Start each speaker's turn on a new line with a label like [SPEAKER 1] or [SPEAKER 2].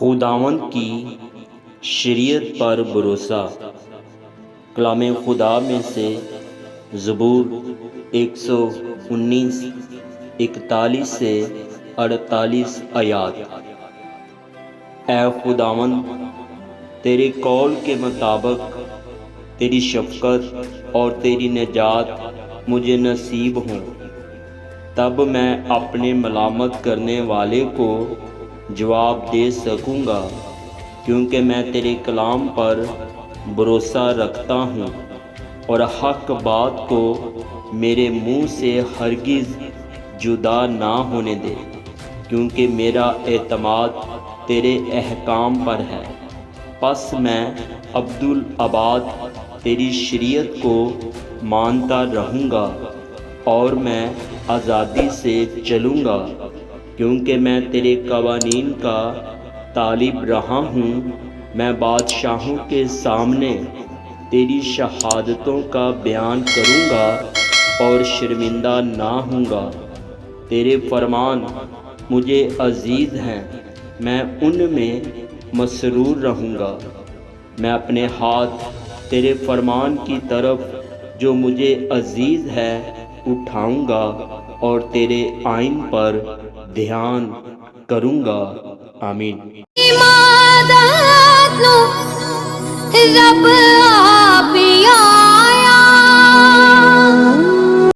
[SPEAKER 1] خداوند کی شریعت پر بھروسہ۔ کلام خدا میں سے زبور 119 41 سے 48 آیات۔ اے خداوند، تیرے قول کے مطابق تیری شفقت اور تیری نجات مجھے نصیب ہوں، تب میں اپنے ملامت کرنے والے کو جواب دے سکوں گا، کیونکہ میں تیرے کلام پر بھروسہ رکھتا ہوں اور حق بات کو میرے منہ سے ہرگز جدا نہ ہونے دے، کیونکہ میرا اعتماد تیرے احکام پر ہے۔ پس میں ابدالآباد تیری شریعت کو مانتا رہوں گا اور میں آزادی سے چلوں گا، کیونکہ میں تیرے قوانین کا طالب رہا ہوں۔ میں بادشاہوں کے سامنے تیری شہادتوں کا بیان کروں گا اور شرمندہ نہ ہوں گا۔ تیرے فرمان مجھے عزیز ہیں، میں ان میں مسرور رہوں گا۔ میں اپنے ہاتھ تیرے فرمان کی طرف جو مجھے عزیز ہے اٹھاؤں گا اور تیرے آئین پر دھیان کروں گا۔ آمین۔
[SPEAKER 2] رب آپ